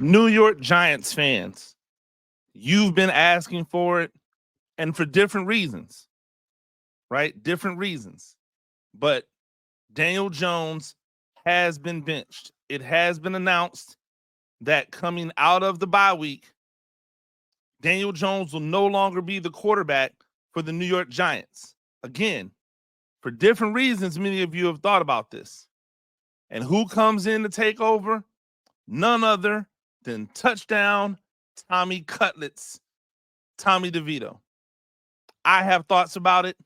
New York Giants fans, you've been asking for it, and for different reasons, right? Different reasons. But Daniel Jones has been benched. It has been announced that coming out of the bye week, Daniel Jones will no longer be the quarterback for the New York Giants. Again, for different reasons, many of you have thought about this. And who comes in to take over? None other than touchdown Tommy Cutlets, Tommy DeVito. I have thoughts about it.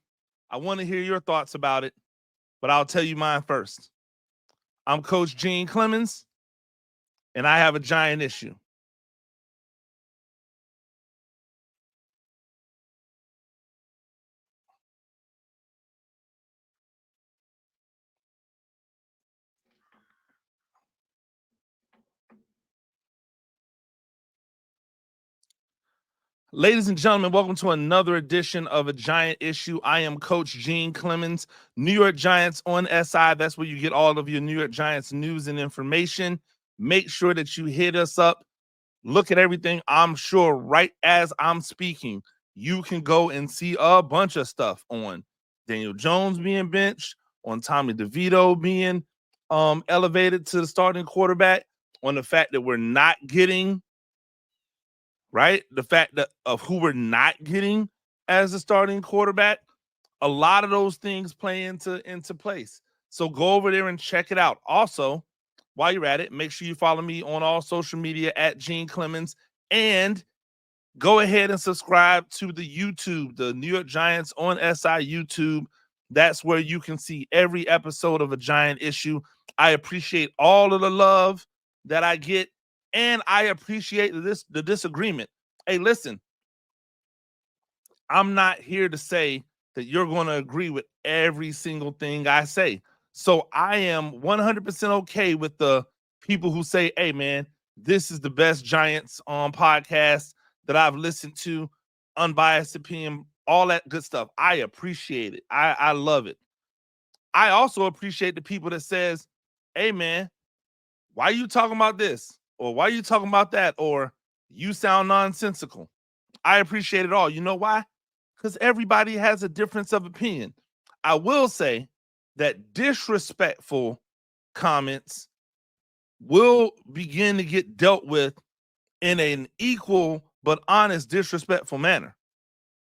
I want to hear your thoughts about it, but I'll tell you mine first. I'm Coach Gene Clemons, and I have a giant issue. Ladies and gentlemen, welcome to another edition of A Giant Issue. I am Coach Gene Clemons, New York Giants on SI. That's where you get all of your New York Giants news and information. Make sure that you hit us up. Look at everything. I'm sure right as I'm speaking, you can go and see a bunch of stuff on Daniel Jones being benched, on Tommy DeVito being elevated to the starting quarterback, on the fact that we're not getting right? The fact that of who we're not getting as a starting quarterback, a lot of those things play into place. So go over there and check it out. Also, while you're at it, make sure you follow me on all social media at Gene Clemons, and go ahead and subscribe to the YouTube, the New York Giants on SI YouTube. That's where you can see every episode of A Giant Issue. I appreciate all of the love that I get, and I appreciate the disagreement. Hey, listen, I'm not here to say that you're going to agree with every single thing I say. So I am 100% okay with the people who say, hey, man, this is the best Giants podcast that I've listened to, unbiased opinion, all that good stuff. I appreciate it. I love it. I also appreciate the people that says, hey, man, why are you talking about this? Or why are you talking about that? Or you sound nonsensical. I appreciate it all. You know why? Because everybody has a difference of opinion. I will say that disrespectful comments will begin to get dealt with in an equal but honest, disrespectful manner.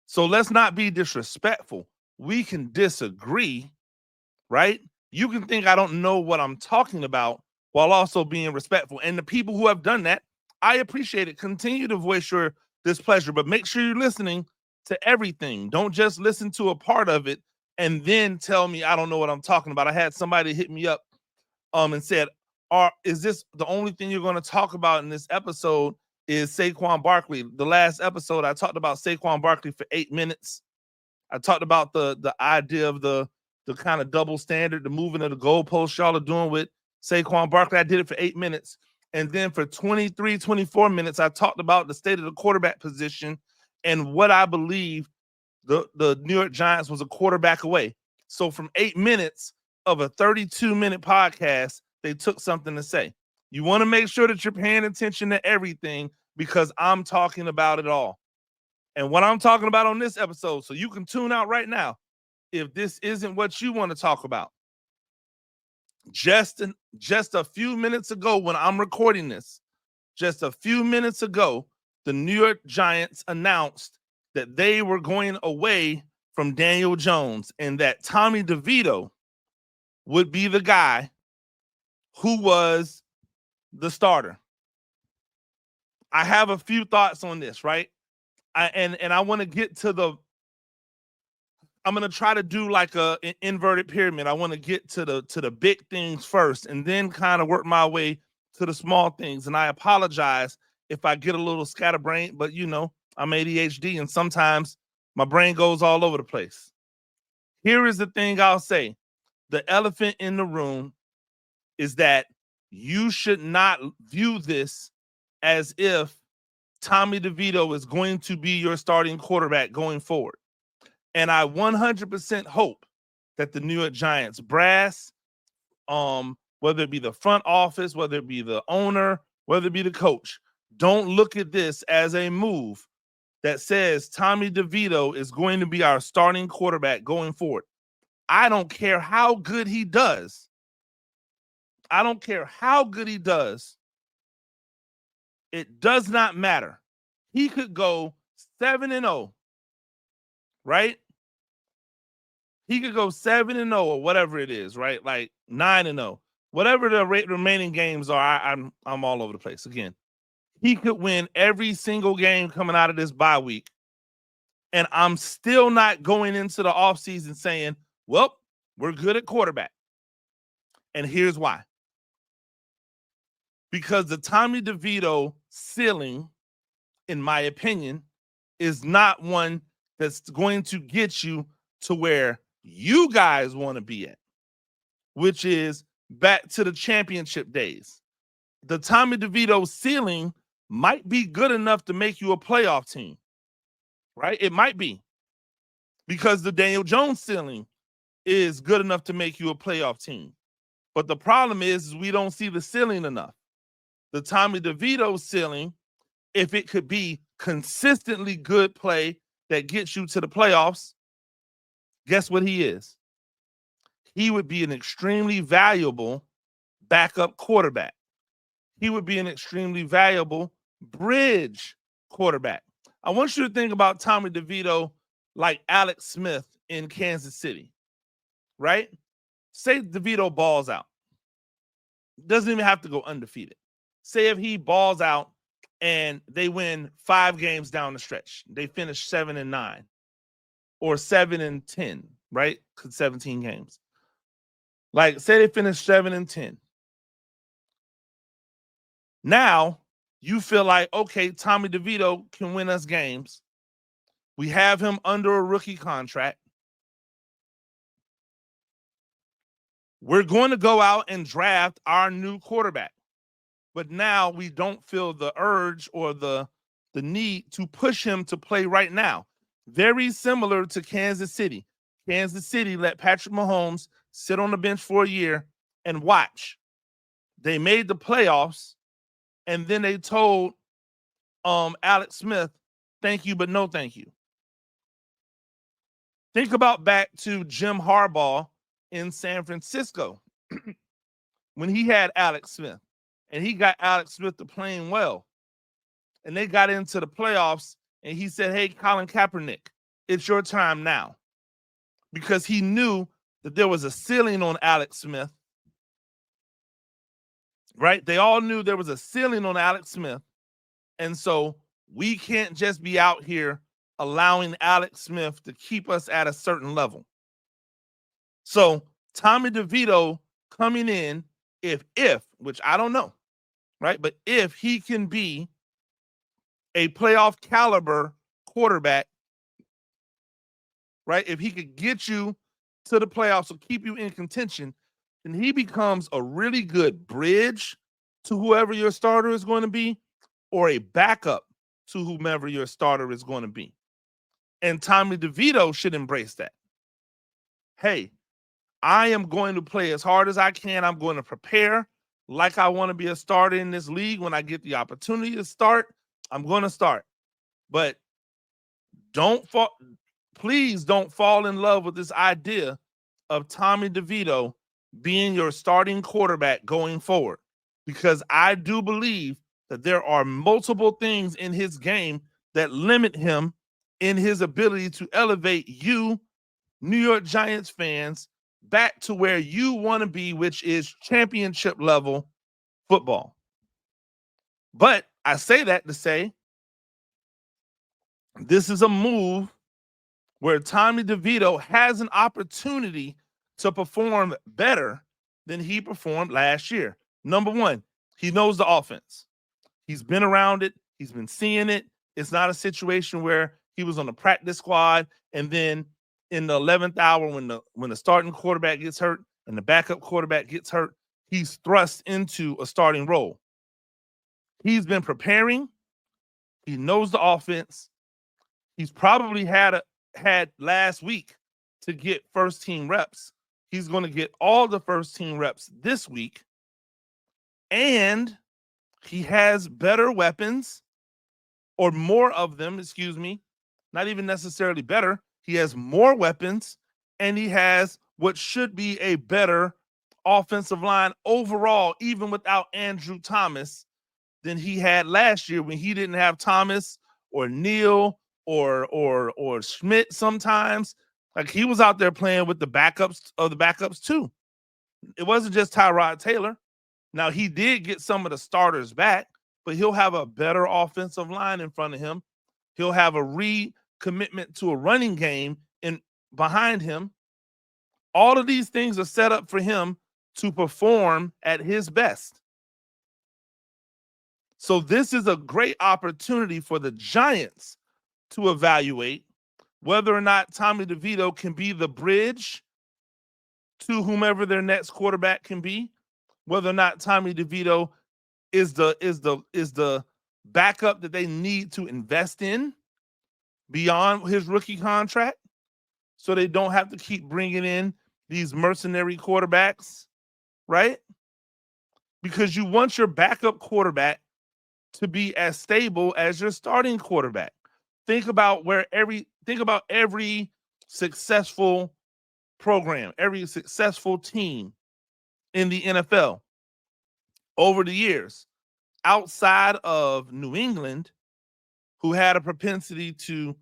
So let's not be disrespectful. We can disagree, right? You can think I don't know what I'm talking about while also being respectful. And the people who have done that, I appreciate it. Continue to voice your displeasure, but make sure you're listening to everything. Don't just listen to a part of it and then tell me I don't know what I'm talking about. I had somebody hit me up and said, is this the only thing you're going to talk about in this episode is Saquon Barkley? The last episode, I talked about Saquon Barkley for 8 minutes. I talked about the idea of the kind of double standard, the moving of the goalposts y'all are doing with Saquon Barkley. I did it for 8 minutes. And then for 23, 24 minutes, I talked about the state of the quarterback position and what I believe the New York Giants was a quarterback away. So from 8 minutes of a 32-minute podcast, they took something to say. You want to make sure that you're paying attention to everything because I'm talking about it all. And what I'm talking about on this episode, so you can tune out right now if this isn't what you want to talk about. Just a few minutes ago when I'm recording this, just a few minutes ago, the New York Giants announced that they were going away from Daniel Jones and that Tommy DeVito would be the guy who was the starter. I have a few thoughts on this, right? I want to get to I'm going to try to do like an inverted pyramid. I want to get to the big things first and then kind of work my way to the small things. And I apologize if I get a little scatterbrained, but you know, I'm ADHD and sometimes my brain goes all over the place. Here is the thing I'll say. The elephant in the room is that you should not view this as if Tommy DeVito is going to be your starting quarterback going forward. And I 100% hope that the New York Giants brass, whether it be the front office, whether it be the owner, whether it be the coach, don't look at this as a move that says Tommy DeVito is going to be our starting quarterback going forward. I don't care how good he does. I don't care how good he does. It does not matter. He could go 7-0, right? He could go 7-0 or whatever it is, right? Like 9-0. Whatever the remaining games are, I'm all over the place. Again, he could win every single game coming out of this bye week. And I'm still not going into the offseason saying, well, we're good at quarterback. And here's why. Because the Tommy DeVito ceiling, in my opinion, is not one that's going to get you to where you guys want to be at, which is back to the championship days. The Tommy DeVito ceiling might be good enough to make you a playoff team, right? It might be, because the Daniel Jones ceiling is good enough to make you a playoff team. But the problem is we don't see the ceiling enough. The Tommy DeVito ceiling, if it could be consistently good play that gets you to the playoffs, guess what he is? He would be an extremely valuable backup quarterback. He would be an extremely valuable bridge quarterback. I want you to think about Tommy DeVito like Alex Smith in Kansas City, right? Say DeVito balls out. Doesn't even have to go undefeated. Say if he balls out and they win 5 games down the stretch, they finish 7-9 or 7-10, right? Because 17 games. Like, say they finish 7-10. Now you feel like, okay, Tommy DeVito can win us games. We have him under a rookie contract. We're going to go out and draft our new quarterback. But now we don't feel the urge or the need to push him to play right now. Very similar to Kansas City. Kansas City let Patrick Mahomes sit on the bench for a year and watch. They made the playoffs, and then they told Alex Smith, thank you, but no thank you. Think about back to Jim Harbaugh in San Francisco when he had Alex Smith. And he got Alex Smith to playing well. And they got into the playoffs, and he said, hey, Colin Kaepernick, it's your time now. Because he knew that there was a ceiling on Alex Smith. Right? They all knew there was a ceiling on Alex Smith. And so we can't just be out here allowing Alex Smith to keep us at a certain level. So Tommy DeVito coming in, if, which I don't know, right? But if he can be a playoff caliber quarterback, right? If he could get you to the playoffs or keep you in contention, then he becomes a really good bridge to whoever your starter is going to be, or a backup to whomever your starter is going to be. And Tommy DeVito should embrace that. Hey, I am going to play as hard as I can. I'm going to prepare like I want to be a starter in this league. When I get the opportunity to start, I'm going to start. But please don't fall in love with this idea of Tommy DeVito being your starting quarterback going forward, because I do believe that there are multiple things in his game that limit him in his ability to elevate you, New York Giants fans, back to where you want to be, which is championship level football. But I say that to say this is a move where Tommy DeVito has an opportunity to perform better than he performed last year. Number one, he knows the offense. He's been around it. He's been seeing it. It's not a situation where he was on the practice squad and then in the 11th hour when the starting quarterback gets hurt and the backup quarterback gets hurt, he's thrust into a starting role. He's been preparing. He knows the offense. He's probably had last week to get first team reps. He's going to get all the first team reps this week. And He has better weapons, or more of them, excuse me. Not even necessarily better. He has more weapons, and he has what should be a better offensive line overall, even without Andrew Thomas, than he had last year when he didn't have Thomas or Neal or Schmidt sometimes. Like, he was out there playing with the backups of the backups too. It wasn't just Tyrod Taylor. Now, he did get some of the starters back, but he'll have a better offensive line in front of him. He'll have a recommitment to a running game in behind him. All of these things are set up for him to perform at his best. So this is a great opportunity for the Giants to evaluate whether or not Tommy DeVito can be the bridge to whomever their next quarterback can be, whether or not Tommy DeVito is the backup that they need to invest in beyond his rookie contract, so they don't have to keep bringing in these mercenary quarterbacks, right? Because you want your backup quarterback to be as stable as your starting quarterback. Think about every successful program, every successful team in the NFL over the years, outside of New England, who had a propensity to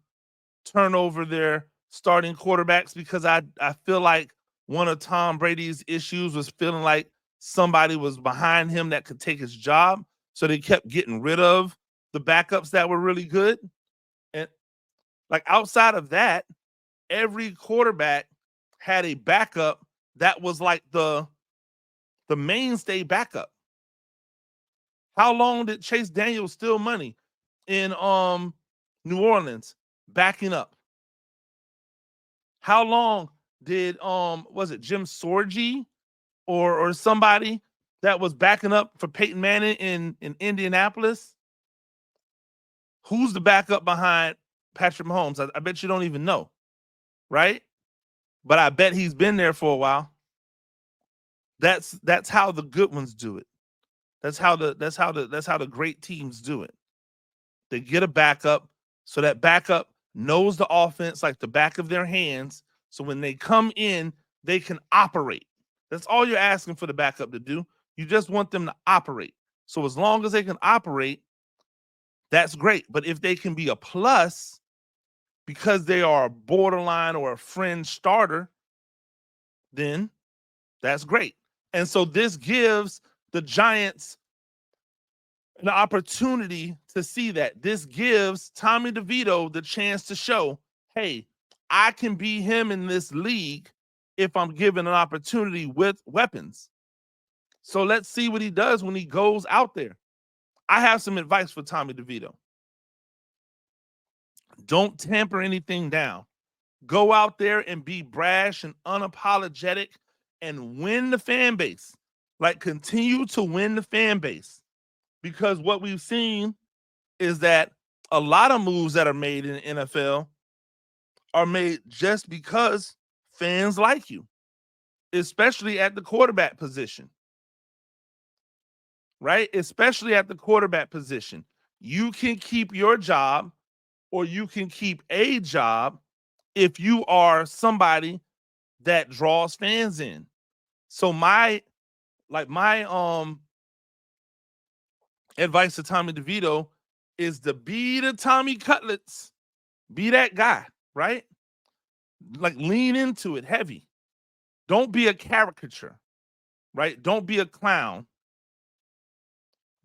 turn over their starting quarterbacks, because I feel like one of Tom Brady's issues was feeling like somebody was behind him that could take his job. So they kept getting rid of the backups that were really good. And like, outside of that, every quarterback had a backup that was like the mainstay backup. How long did Chase Daniel steal money in New Orleans backing up? How long did was it Jim Sorgi or somebody that was backing up for Peyton Manning in Indianapolis? Who's the backup behind Patrick Mahomes? I bet you don't even know, right? But I bet he's been there for a while. That's how the good ones do it. That's how the great teams do it. They get a backup, so that backup knows the offense like the back of their hands. So when they come in, they can operate. That's all you're asking for the backup to do. You just want them to operate. So as long as they can operate, that's great. But if they can be a plus because they are a borderline or a fringe starter, then that's great. And so this gives the Giants an opportunity to see that. This gives Tommy DeVito the chance to show, hey, I can be him in this league if I'm given an opportunity with weapons. So let's see what he does when he goes out there. I have some advice for Tommy DeVito. Don't tamper anything down. Go out there and be brash and unapologetic and win the fan base. Like, continue to win the fan base. Because what we've seen is that a lot of moves that are made in the NFL are made just because fans like you, especially at the quarterback position, right? Especially at the quarterback position. You can keep your job, or you can keep a job, if you are somebody that draws fans in. So my advice to Tommy DeVito is to be the Tommy Cutlets. Be that guy, right? Like, lean into it heavy. Don't be a caricature, right? Don't be a clown,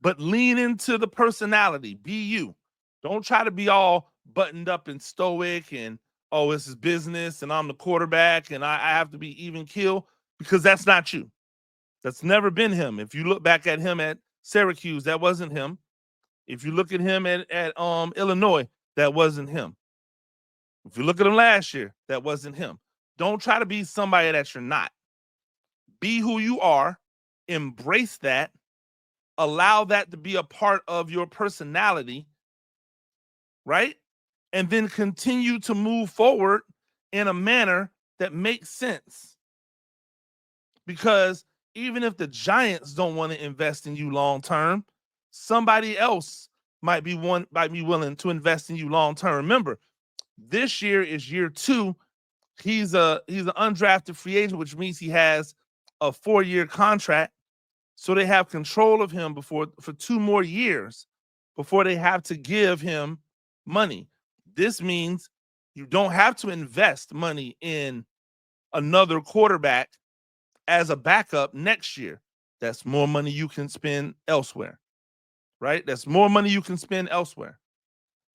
but lean into the personality. Be you. Don't try to be all buttoned up and stoic and, oh, this is business and I'm the quarterback and I have to be even keel, because that's not you. That's never been him. If you look back at him at Syracuse, that wasn't him. If you look at him at Illinois, that wasn't him. If you look at him last year, that wasn't him. Don't try to be somebody that you're not. Be who you are. Embrace that. Allow that to be a part of your personality, right? And then continue to move forward in a manner that makes sense. Because even if the Giants don't want to invest in you long term, somebody else might be willing to invest in you long term. Remember, this year is year 2. He's an undrafted free agent, which means he has a 4-year contract. So they have control of him for 2 more years before they have to give him money. This means you don't have to invest money in another quarterback as a backup next year. That's more money you can spend elsewhere, right? That's more money you can spend elsewhere.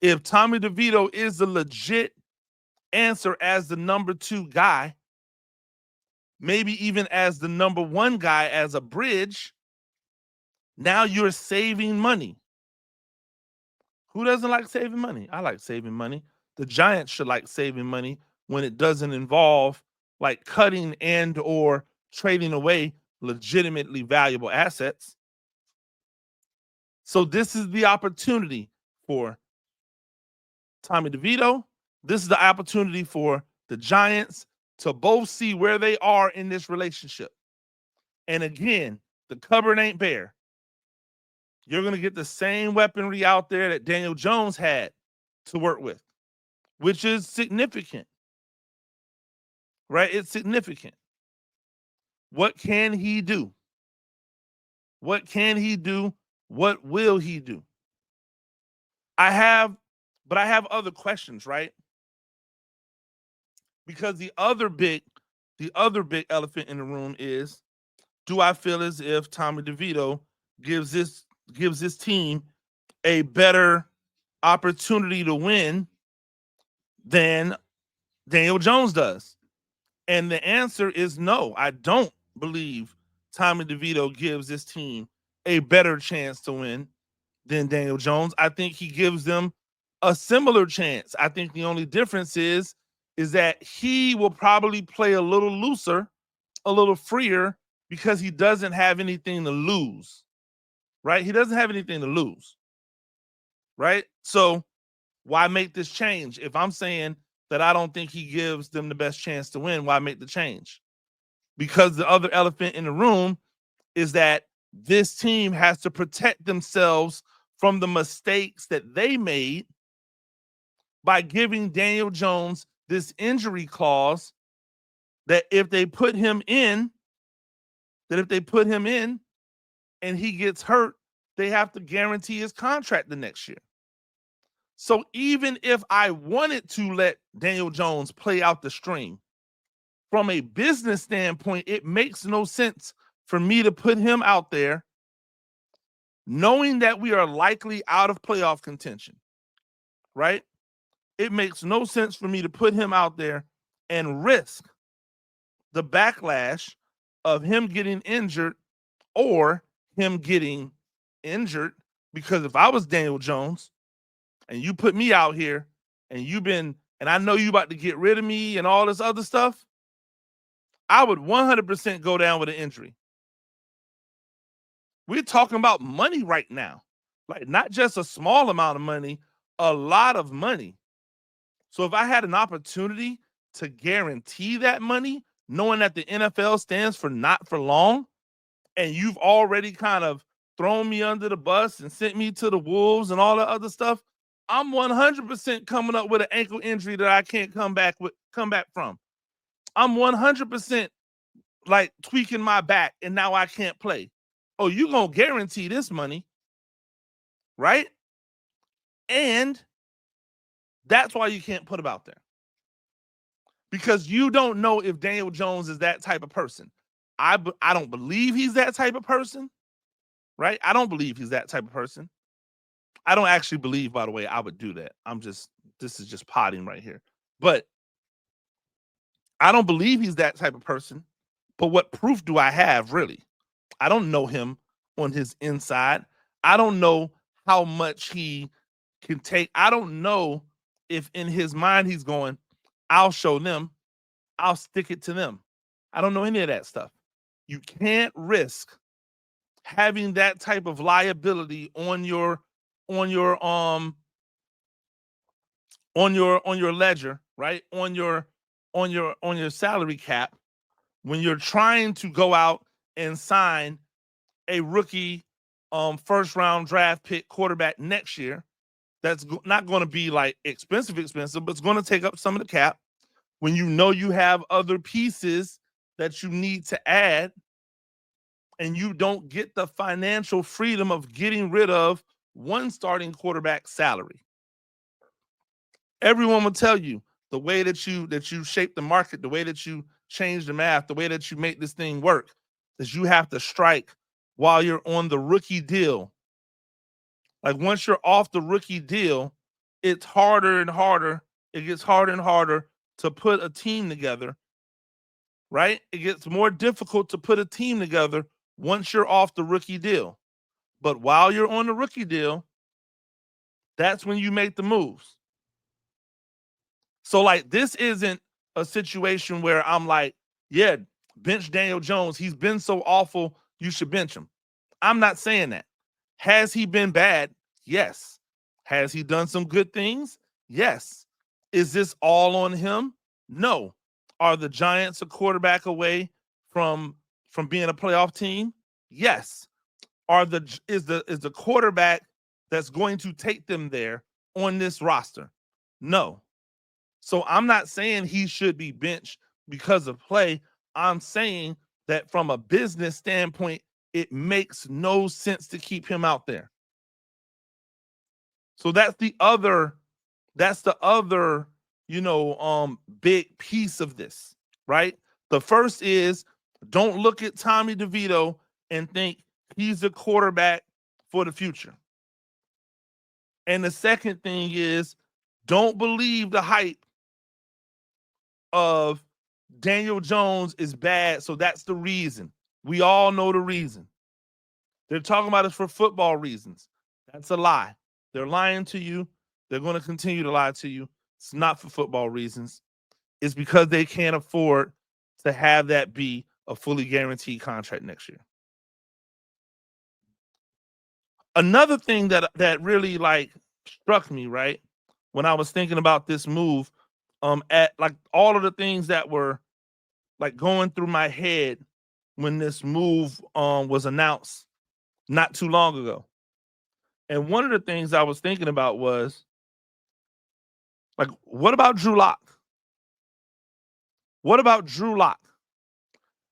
If Tommy DeVito is the legit answer as the number 2 guy, maybe even as the number 1 guy as a bridge, now you're saving money. Who doesn't like saving money? I like saving money. The Giants should like saving money when it doesn't involve like cutting and or trading away legitimately valuable assets. So this is the opportunity for Tommy DeVito. This is the opportunity for the Giants to both see where they are in this relationship. And again, the cupboard ain't bare. You're going to get the same weaponry out there that Daniel Jones had to work with, which is significant, right? It's significant. What can he do? What can he do? What will he do? I have other questions, right? Because the other big elephant in the room is, do I feel as if Tommy DeVito gives this team a better opportunity to win than Daniel Jones does? And the answer is no. I don't believe Tommy DeVito gives this team a better chance to win than Daniel Jones. I think he gives them a similar chance. I think the only difference is that he will probably play a little looser, a little freer, because he doesn't have anything to lose, right? He doesn't have anything to lose, right? So why make this change? If I'm saying that I don't think he gives them the best chance to win, why make the change? Because the other elephant in the room is that this team has to protect themselves from the mistakes that they made by giving Daniel Jones this injury clause that if they put him in and he gets hurt, they have to guarantee his contract the next year. So even if I wanted to let Daniel Jones play out the string, from a business standpoint, it makes no sense for me to put him out there knowing that we are likely out of playoff contention, right? It makes no sense for me to put him out there and risk the backlash of him getting injured or him getting injured, because if I was Daniel Jones and you put me out here and I know you about to get rid of me and all this other stuff, I would 100% go down with an injury. We're talking about money right now, like not just a small amount of money, a lot of money. So if I had an opportunity to guarantee that money, knowing that the NFL stands for not for long, and you've already kind of thrown me under the bus and sent me to the wolves and all that other stuff, I'm 100% coming up with an ankle injury that I can't come back from. I'm 100% like tweaking my back and now I can't play. Oh, you gonna guarantee this money, right? And that's why you can't put him out there. Because you don't know if Daniel Jones is that type of person. I don't believe he's that type of person, right? I don't believe he's that type of person. I don't actually believe, by the way, I would do that. This is just potting right here. But I don't believe he's that type of person. But what proof do I have, really? I don't know him on his inside. I don't know how much he can take. I don't know if in his mind he's going, I'll show them, I'll stick it to them. I don't know any of that stuff. You can't risk having that type of liability on your ledger, right? On your salary cap when you're trying to go out and sign a rookie first round draft pick quarterback next year. That's not going to be like expensive, but it's going to take up some of the cap. When you know you have other pieces that you need to add, and you don't get the financial freedom of getting rid of one starting quarterback salary. Everyone will tell you the way that you shape the market, the way that you change the math, the way that you make this thing work, is you have to strike while you're on the rookie deal. Like once you're off the rookie deal, it's harder and harder. It gets harder and harder to put a team together, right? It gets more difficult to put a team together once you're off the rookie deal. But while you're on the rookie deal, that's when you make the moves. So like this isn't a situation where I'm like, yeah, bench Daniel Jones. He's been so awful, you should bench him. I'm not saying that. Has he been bad? Yes. Has he done some good things? Yes. Is this all on him? No. Are the Giants a quarterback away from being a playoff team? Yes. Is the quarterback that's going to take them there on this roster? No. So I'm not saying he should be benched because of play. I'm saying that from a business standpoint, it makes no sense to keep him out there. So that's the other, big piece of this, right? The first is don't look at Tommy DeVito and think he's the quarterback for the future. And the second thing is don't believe the hype of Daniel Jones is bad, so that's the reason. We all know the reason. They're talking about it for football reasons. That's a lie. They're lying to you. They're going to continue to lie to you. It's not for football reasons. It's because they can't afford to have that be a fully guaranteed contract next year. Another thing that really like struck me, right, when I was thinking about this move, at like all of the things that were like going through my head when this move was announced not too long ago. And one of the things I was thinking about was like, what about Drew Lock? What about Drew Lock?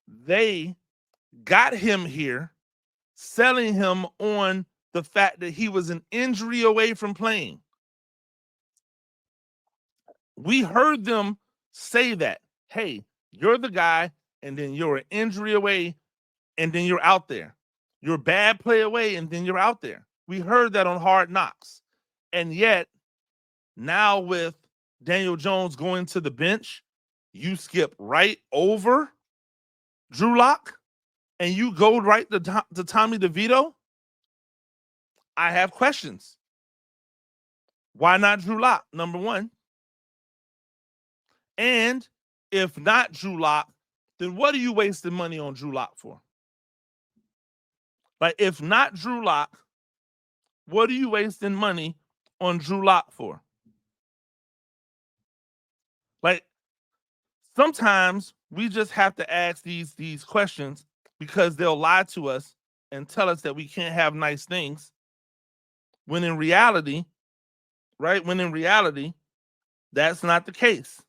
They got him here, selling him on the fact that he was an injury away from playing. We heard them say that, hey, you're the guy, and then you're an injury away, and then you're out there. You're a bad play away, and then you're out there. We heard that on Hard Knocks. And yet, now with Daniel Jones going to the bench, you skip right over Drew Lock and you go right to Tommy DeVito. I have questions. Why not Drew Lock, number one? And if not Drew Lock, then what are you wasting money on Drew Lock for? Like, if not Drew Lock, what are you wasting money on Drew Lock for? Like, sometimes we just have to ask these questions because they'll lie to us and tell us that we can't have nice things. When in reality, right? When in reality, that's not the case.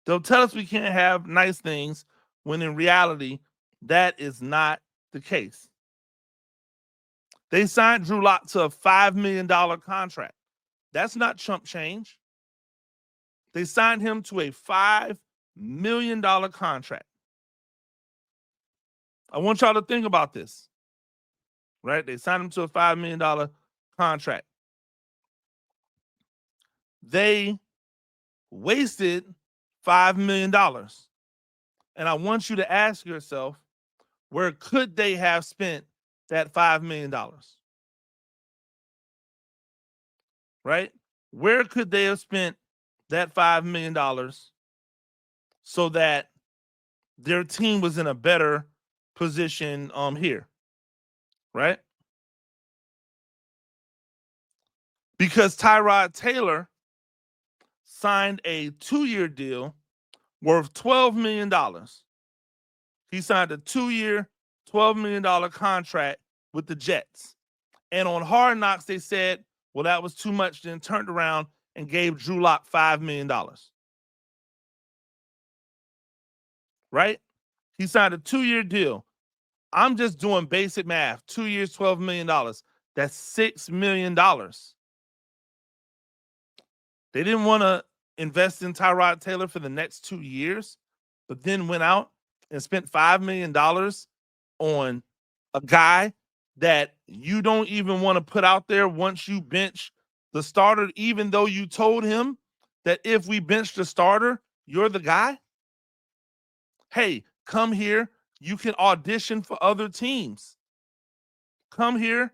They'll tell us we can't have nice things when in reality, that is not the case. They signed Drew Lock to a $5 million contract. That's not chump change. They signed him to a $5 million contract. I want y'all to think about this, right? They signed him to a $5 million contract. They wasted $5 million. And I want you to ask yourself, where could they have spent that $5 million? Right? Where could they have spent that $5 million so that their team was in a better position here? Right? Because Tyrod Taylor signed a 2-year deal worth $12 million. He signed a 2-year, $12 million contract with the Jets. And on Hard Knocks, they said, well, that was too much, then turned around and gave Drew Lock $5 million. Right? He signed a 2-year deal. I'm just doing basic math. 2 years, $12 million. That's $6 million. They didn't want to invest in Tyrod Taylor for the next 2 years, but then went out and spent $5 million on a guy that you don't even want to put out there once you bench the starter, even though you told him that if we bench the starter, you're the guy. Hey, come here. You can audition for other teams. Come here.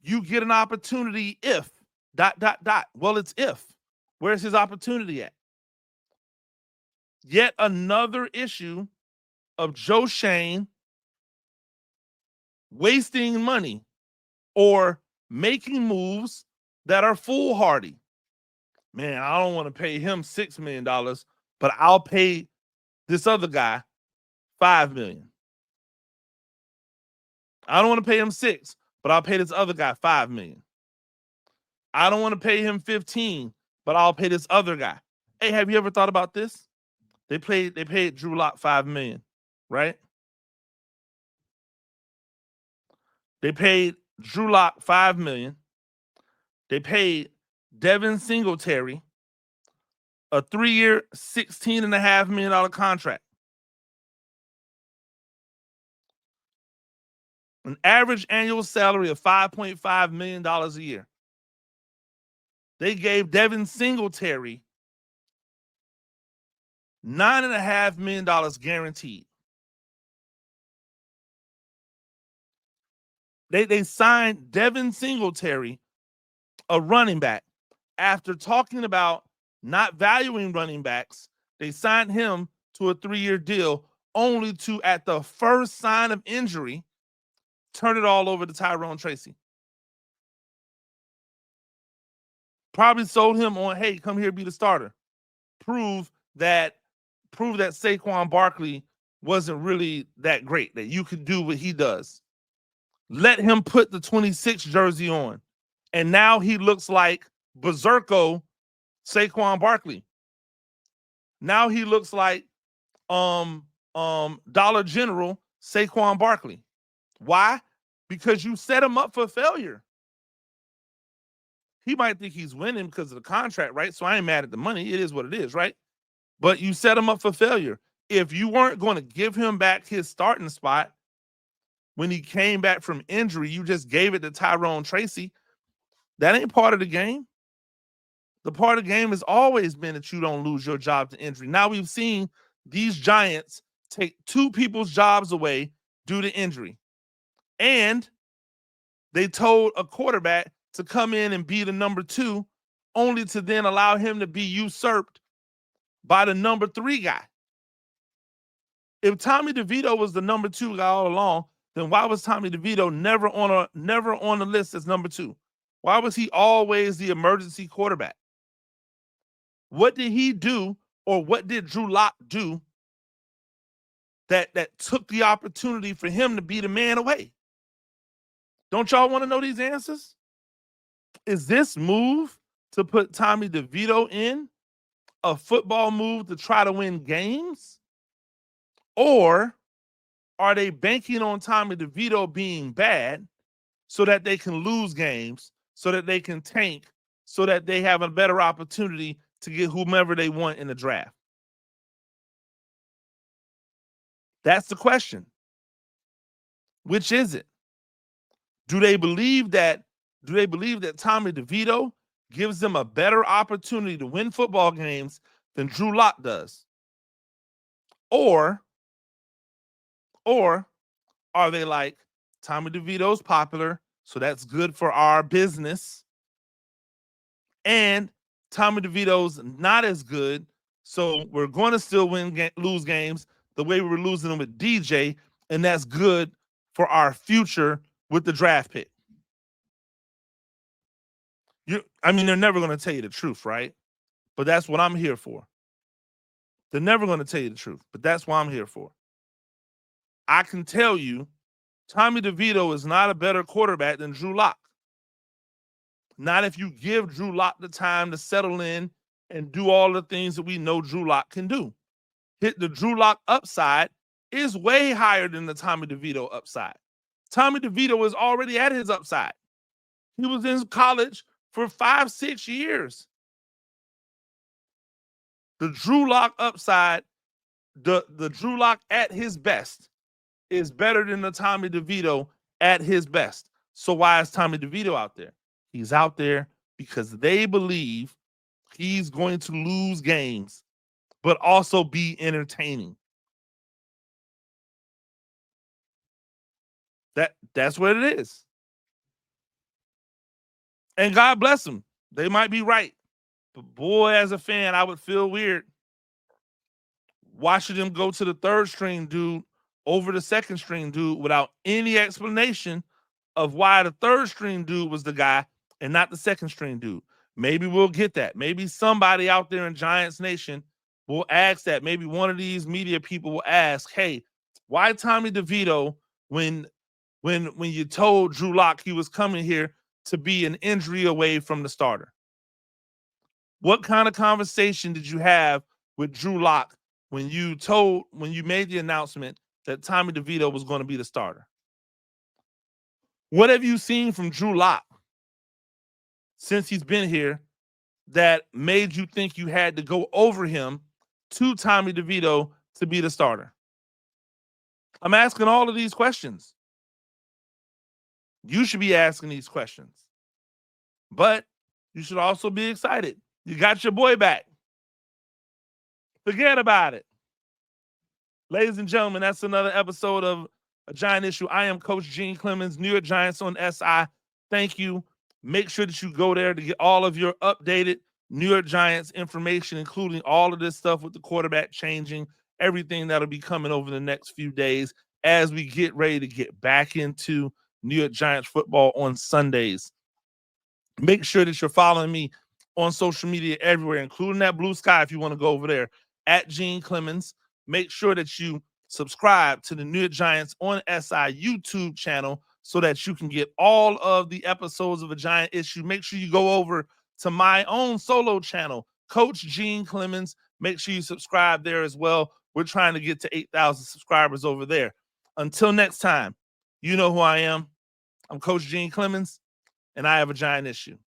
You get an opportunity if ... Well, it's if. Where's his opportunity at? Yet another issue of Joe Shane wasting money or making moves that are foolhardy. Man, I don't want to pay him $6 million, but I'll pay this other guy $5 million. I don't want to pay him 6, but I'll pay this other guy $5 million. I don't want to pay him 15, but I'll pay this other guy. Hey, have you ever thought about this? They paid Drew Lock $5 million, right? They paid Drew Lock $5 million. They paid Devin Singletary a 3-year, $16.5 million contract. An average annual salary of $5.5 million a year. They gave Devin Singletary $9.5 million guaranteed. They signed Devin Singletary, a running back, after talking about not valuing running backs. They signed him to a 3-year deal, only to, at the first sign of injury, turn it all over to Tyrone Tracy. Probably sold him on, hey, come here, be the starter. Prove that Saquon Barkley wasn't really that great, that you could do what he does. Let him put the 26 jersey on. And now he looks like Berserko Saquon Barkley. Now he looks like Dollar General Saquon Barkley. Why? Because you set him up for failure. He might think he's winning because of the contract, right? So I ain't mad at the money. It is what it is, right? But you set him up for failure. If you weren't going to give him back his starting spot when he came back from injury, you just gave it to Tyrone Tracy. That ain't part of the game. The part of the game has always been that you don't lose your job to injury. Now we've seen these Giants take 2 people's jobs away due to injury. And they told a quarterback to come in and be the number 2, only to then allow him to be usurped by the number 3 guy. If Tommy DeVito was the number 2 guy all along, then why was Tommy DeVito never on the list as number 2? Why was he always the emergency quarterback? What did he do, or what did Drew Lock do that took the opportunity for him to be the man away? Don't y'all want to know these answers? Is this move to put Tommy DeVito in a football move to try to win games? Or are they banking on Tommy DeVito being bad so that they can lose games, so that they can tank, so that they have a better opportunity to get whomever they want in the draft? That's the question. Which is it? Do they believe that Tommy DeVito gives them a better opportunity to win football games than Drew Lock does? Or are they like, Tommy DeVito's popular, so that's good for our business, and Tommy DeVito's not as good, so we're going to still lose games the way we were losing them with DJ, and that's good for our future with the draft pick? They're never going to tell you the truth, right? But that's what I'm here for. They're never going to tell you the truth, but that's what I'm here for. I can tell you Tommy DeVito is not a better quarterback than Drew Lock. Not if you give Drew Lock the time to settle in and do all the things that we know Drew Lock can do. Hit the Drew Lock upside is way higher than the Tommy DeVito upside. Tommy DeVito is already at his upside. He was in college for 5-6 years. The Drew Lock upside, the Drew Lock at his best is better than the Tommy DeVito at his best. So why is Tommy DeVito out there? He's out there because they believe he's going to lose games, but also be entertaining. That's what it is. And God bless them. They might be right. But boy, as a fan, I would feel weird watching them go to the third string dude over the second string dude without any explanation of why the third string dude was the guy and not the second string dude. Maybe we'll get that. Maybe somebody out there in Giants Nation will ask that. Maybe one of these media people will ask, hey, why Tommy DeVito when you told Drew Lock he was coming here to be an injury away from the starter? What kind of conversation did you have with Drew Lock when you made the announcement that Tommy DeVito was going to be the starter? What have you seen from Drew Lock since he's been here that made you think you had to go over him to Tommy DeVito to be the starter? I'm asking all of these questions. You should be asking these questions. But you should also be excited. You got your boy back. Forget about it. Ladies and gentlemen, that's another episode of A Giant Issue. I am Coach Gene Clemons, New York Giants on SI. Thank you. Make sure that you go there to get all of your updated New York Giants information, including all of this stuff with the quarterback changing, everything that'll be coming over the next few days as we get ready to get back into New York Giants football on Sundays. Make sure that you're following me on social media everywhere, including that Blue Sky if you want to go over there, at Gene Clemons. Make sure that you subscribe to the New York Giants on SI YouTube channel so that you can get all of the episodes of A Giant Issue. Make sure you go over to my own solo channel, Coach Gene Clemons. Make sure you subscribe there as well. We're trying to get to 8,000 subscribers over there. Until next time, you know who I am. I'm Coach Gene Clemons, and I have a giant issue.